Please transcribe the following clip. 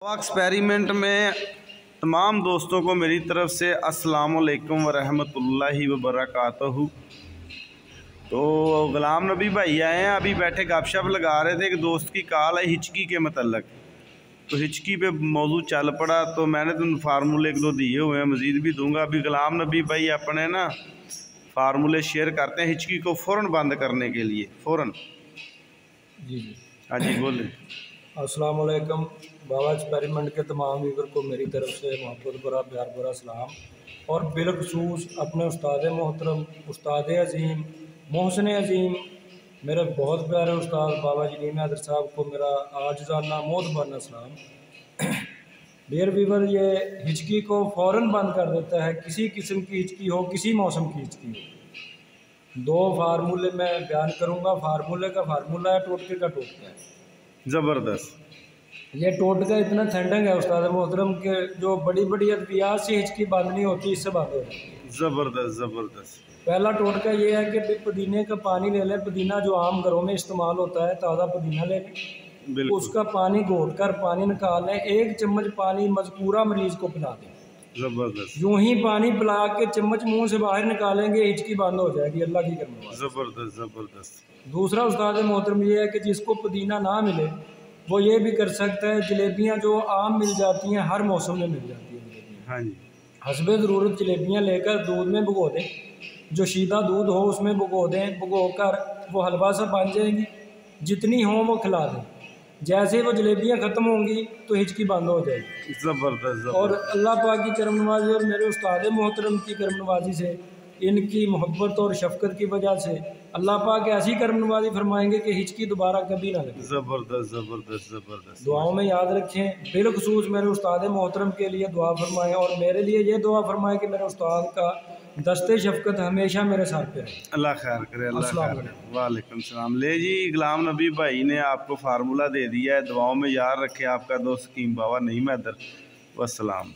Experiment में तमाम दोस्तों को मेरी तरफ से अस्सलाम वालेकुम वरहमतुल्लाहि वबरकातुहू। तो गुलाम नबी भाई आए हैं, अभी बैठे गपशप लगा रहे थे कि दोस्त की कॉल है हिचकी के मतलब। तो हिचकी पे मौजू चल पड़ा, तो मैंने तो फार्मूले एक दो दिए हुए हैं, मज़ीद भी दूंगा। अभी गुलाम नबी भाई अपने ना फार्मूले शेयर करते हैं हिचकी को फ़ौरन बंद करने के लिए। फ़ौरन जी हाँ जी बोलें। अस्सलाम वालेकुम। बाबा एक्सपेरिमेंट के तमाम व्यूवर को मेरी तरफ से मोहब्बत भरा प्यार भरा सलाम, और बिलखसूस अपने उस्ताद मोहतरम उस्ताद अज़ीम मोहसिन अज़ीम मेरे बहुत प्यारे उस्ताद बाबा जलीम हैदर साहब को मेरा आजिज़ाना मोहतबाना सलाम। डियर व्यूवर, ये हिचकी को फ़ौरन बंद कर देता है, किसी किस्म की हिचकी हो, किसी मौसम की हिचकी हो। दो फार्मूले मैं बयान करूँगा। फार्मूले का फार्मूला है, टोटके का टोटका है। ज़बरदस्त। ये टोटका इतना ठंडक है उस्ताद मोहतरम के, जो बड़ी बड़ी अद्वियात से हिचकी बंद नहीं होती, इससे बंद हो जाती है। ज़बरदस्त ज़बरदस्त। पहला टोटका ये है कि पुदीने का पानी ले लें। पुदीना जो आम घरों में इस्तेमाल होता है, ताज़ा पुदीना ले लें, उसका पानी घोट कर पानी निकाल लें। 1 चम्मच पानी मज़कूरा मरीज़ को पिला दें। ज़बरदस्त। यूं ही पानी पिला के चम्मच मुंह से बाहर निकालेंगे, हिचकी बंद हो जाएगी, अल्लाह की करम। ज़बरदस्त ज़बरदस्त। दूसरा उस्ताद मोहतरम ये है कि जिसको पुदीना ना मिले वो ये भी कर सकता है। जलेबियाँ जो आम मिल जाती हैं, हर मौसम में मिल जाती हैं जलेबियाँ। हाँ जी। हस्बे ज़रूरत जलेबियाँ लेकर दूध में भिगो दें, जो शीदा दूध हो उसमें भिगो दें। भिगो कर वो हलवा सा बन जाएंगी, जितनी हो वो खिला दें। जैसे वो जलेबियाँ ख़त्म होंगी तो हिचकी बंद हो जाएगी। ज़बरदस्त। और अल्लाह पाक की करम नवाज़ी और मेरे उस्ताद मोहतरम की करम नवाज़ी से, इनकी मोहब्बत और शफ़क़त की वजह से अल्लाह पाक ऐसी करम नवाज़ी फरमाएंगे कि हिचकी दोबारा कभी ना लगे। ज़बरदस्त ज़बरदस्त ज़बरदस्त। दुआओं में याद रखें। बिलखसूस मेरे उस्ताद मोहतरम के लिए दुआ फरमाएँ, और मेरे लिए ये दुआ फरमाएँ कि मेरे उस्ताद का दस्ते शफ़क़त हमेशा मेरे साथ पे रहे। अल्लाह खैर करे, अल्लाह खैर करे। वालेकुम सलाम। ले जी, गुलाम नबी भाई ने आपको फार्मूला दे दिया है, दुआओं में याद रखे आपका दोस्त हकीम बाबा नईम हैदर। वस्सलाम।